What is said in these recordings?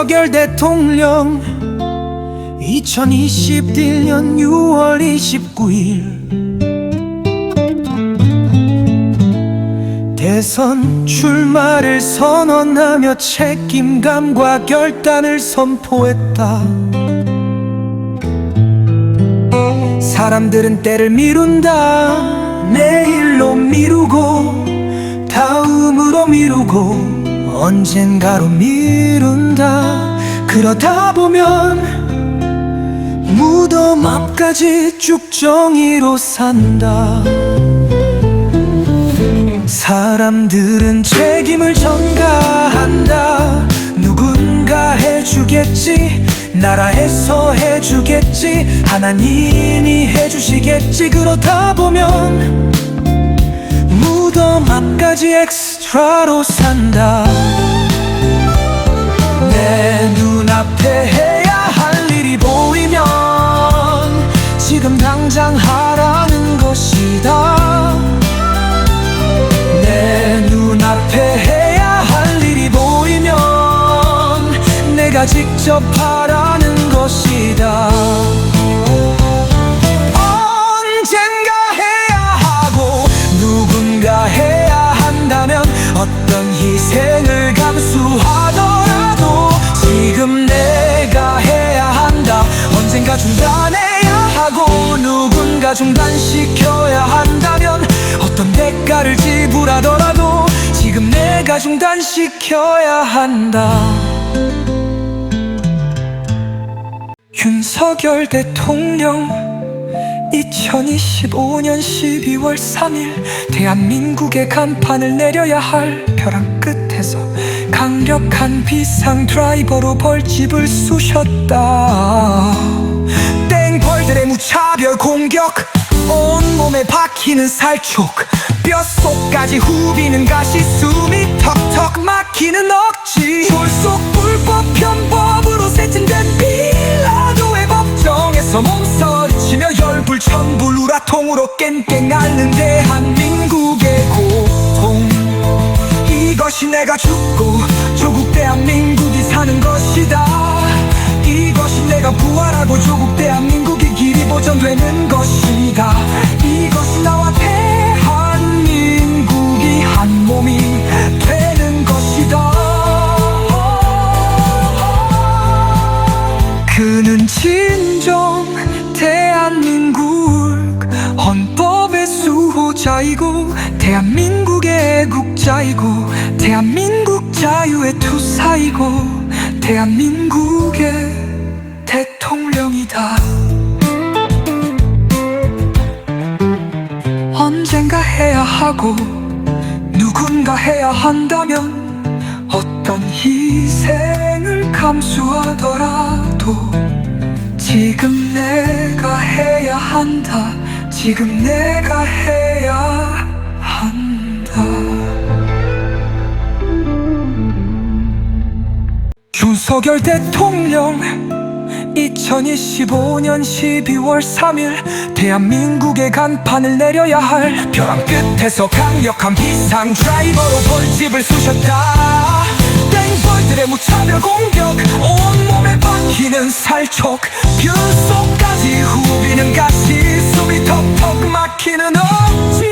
윤석열 대통령 2021년 6월 29일 대선 출마를 선언하며 책임감과 결단을 선포했다. 사람들은 때를 미룬다. 내일로 미루고 다음으로 미루고 언젠가로 미룬다. 그러다 보면 무덤 앞까지 쭉 정의로 산다. 사람들은 책임을 전가한다. 누군가 해주겠지, 나라에서 해주겠지, 하나님이 해주시겠지. 그러다 보면 무덤 앞까지 엑스트라로 산다. 내 눈앞에 해야 할 일이 보이면 지금 당장 하라는 것이다. 내 눈앞에 해야 할 일이 보이면 내가 직접 하라는 것이다. 언젠가 해야 하고 누군가 해야 한다면 어떤 희생을 감수하더라도 지금 내가 해야 한다. 언젠가 중단해야 하고 누군가 중단시켜야 한다면 어떤 대가를 지불하더라도 지금 내가 중단시켜야 한다. 윤석열 대통령 2025년 12월 3일 대한민국의 간판을 내려야 할 벼랑 끝에서 강력한 비상 드라이버로 벌집을 쑤셨다. 땡벌들의 무차별 공격, 온몸에 박히는 살촉, 뼛속까지 후비는 가시, 숨이 턱턱 막히는 억지. 졸속 불법 편법으로 세팅된 빌라도의 법정에서 몸서리치며 열불천불 우라통으로 깽깽 앓는 대한민국의 고통. 이것이 내가 죽고 조국 대한민국이 사는 것이다. 이것이 내가 부활하고 조국 대한민국이 길이 보존되는 것이다. 이것이 나와 대한민국이 한 몸이 되는 것이다. 그는 진정 대한민국 헌법의 수호자이고 대한민국의 애국자이고 대한민국 자유의 투사이고 대한민국의 대통령이다. 언젠가 해야 하고 누군가 해야 한다면 어떤 희생을 감수하더라도 지금 내가 해야 한다. 지금 내가 해야 한다. 윤석열 대통령 2025년 12월 3일 대한민국의 간판을 내려야 할 벼랑 끝에서 강력한 비상 드라이버로 벌집을 쑤셨다. 땡벌들의 무차별 공격, 온몸에 박히는 살촉, 뼛속까지 후비는 가시, 숨이 턱턱 막히는 억지.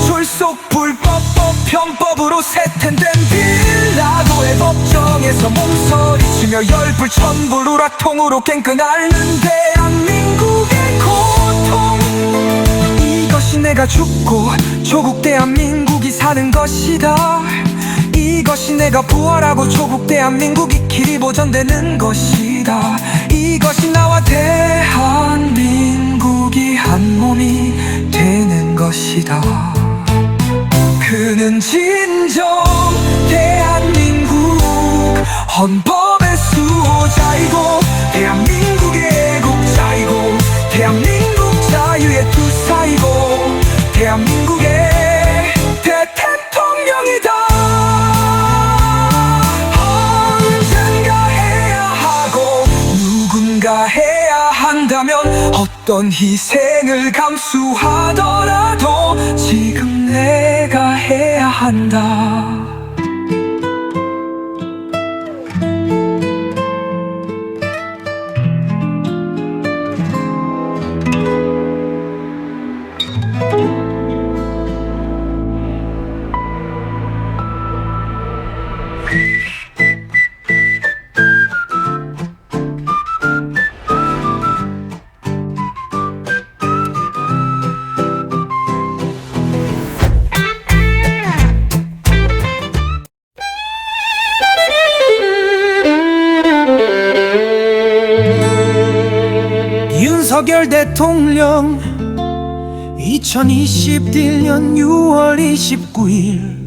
졸속 불법 편법으로 세팅된 빌라도의 법정에서 몸서리치며 열불천불 우라통으로 깽깽 앓는 대한민국의 고통. 이것이 내가 죽고 조국 대한민국이 사는 것이다. 이것이 내가 부활하고 조국 대한민국이 길이 보존되는 것이다. 이것이 나와 대한민국이 한 몸이 되는 것이다. 그는 진정 대한민국 헌법의 수호자이고 대한민국의 애국자이고 대한민국 자유의 투사이고 대한민국의 대통령이다. 언젠가 해야 하고 누군가 해야 한다면 어떤 희생을 감수하더라도 지금 내가 해야 한다. 윤석열 대통령 2021년 6월 29일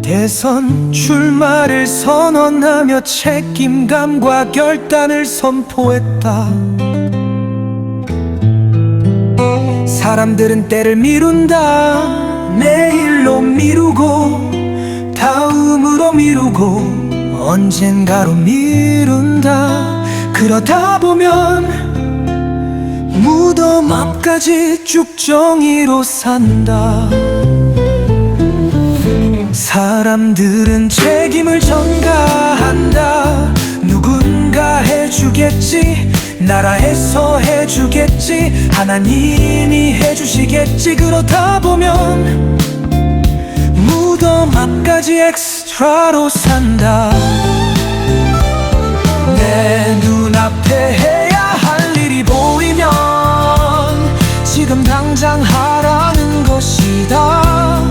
대선 출마를 선언하며 책임감과 결단을 선포했다. 사람들은 때를 미룬다. 내일로 미루고 다음으로 미루고 언젠가로 미룬다. 그러다 보면 무덤 앞까지 쭉 정의로 산다. 사람들은 책임을 전가한다. 누군가 해주겠지, 나라에서 해주겠지, 하나님이 해주시겠지. 그러다 보면 무덤 앞까지 엑스트라로 산다. 내 눈앞에 해야 할 일이 보이면 지금 당장 하라는 것이다.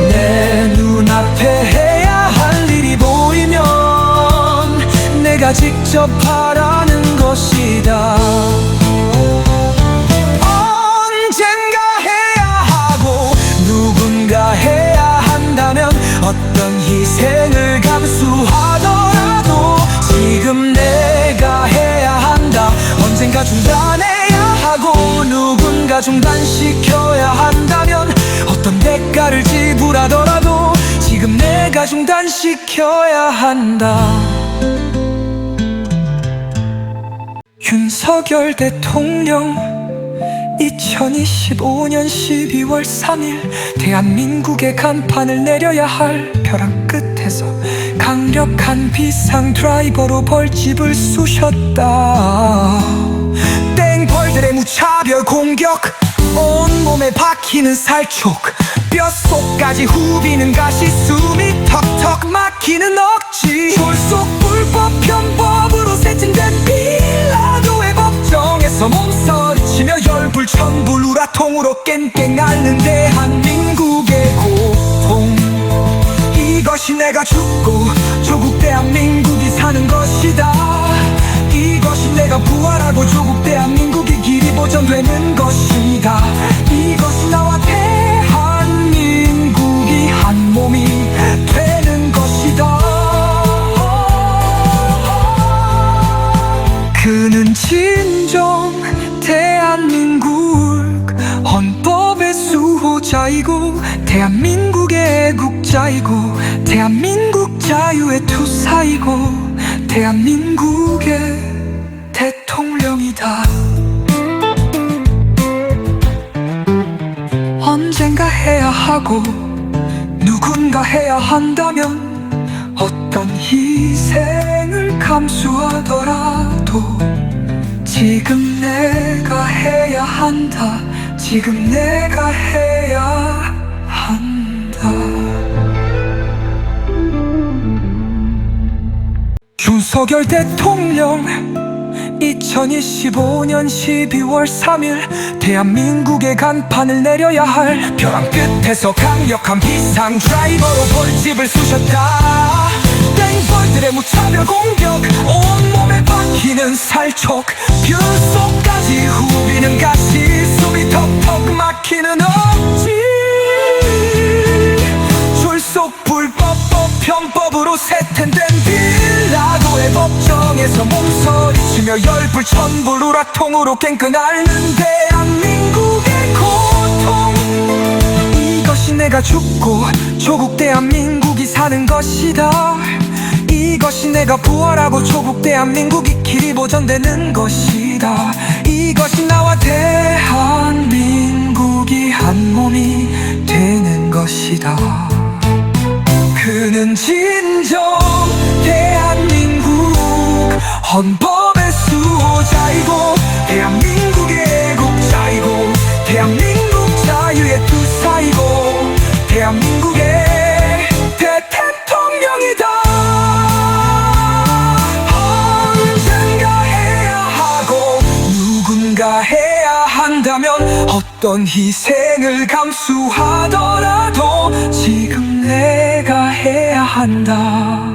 내 눈앞에 해야 할 일이 보이면 내가 직접 하라는 것이다. 언젠가 해야 하고 누군가 해야 한다면 어떤 희생을 감수하더라도 지금 내가 해야 한다. 언젠가 중단해야 하고 누군가 중단시켜야 한다면 어떤 대가를 지불하더라도 지금 내가 중단시켜야 한다. 윤석열 대통령 2025년 12월 3일 대한민국의 간판을 내려야 할 벼랑 끝에서 강력한 비상 드라이버로 벌집을 쑤셨다. 땡벌들의 무차별 공격, 온몸에 박히는 살촉, 뼛속까지 후비는 가시, 숨이 턱턱 막히는 억지. 졸속 불법 편법으로 세팅된 빌라도의 법정에서 몸서리치며 열불천불 우라통으로 깽깽 앓는 대한민국의 고통. 이것이 내가 죽고 조국 대한민국이 사는 것이다. 이것이 내가 부활하고 조국 대한민국이 길이 보존되는 것이다. 이것이 나와 대한민국이 한 몸이 되는 것이다. 그는 진정 대한민국 헌법의 수호자이고 대한민국의 애국자이고 대한민국 자유의 투사이고 대한민국의 대통령이다. 언젠가 해야 하고 누군가 해야 한다면 어떤 희생을 감수하더라도 지금 내가 해야 한다. 지금 내가 해야 한다. 윤석열 대통령 2025년 12월 3일 대한민국의 간판을 내려야 할 벼랑 끝에서 강력한 비상 드라이버로 벌집을 쑤셨다. 땡벌들의 무차별 공격, 온몸에 박히는 살촉, 뼛속까지 후비는 가시, 숨이 턱턱 막히는 억지. 졸속 불법 편법으로 세팅된 빌라도의 법정에서 몸서리치며 열불천불 우라통으로 깽깽 앓는 대한민국의 고통. 이것이 내가 죽고 조국 대한민국이 사는 것이다. 이것이 내가 부활하고 조국 대한민국이 길이 보존되는 것이다. 이것이 나와 대한민국이 한 몸이 되는 것이다. 그는 진정 대한민국 헌법의 수호자이고 대한민국의 애국자이고 대한민국 자유의 투사이고 대한민국의 대통령이다. 언젠가 해야 하고 누군가 해야 한다면 어떤 희생을 감수하더라도 지금 내가 해야 한다.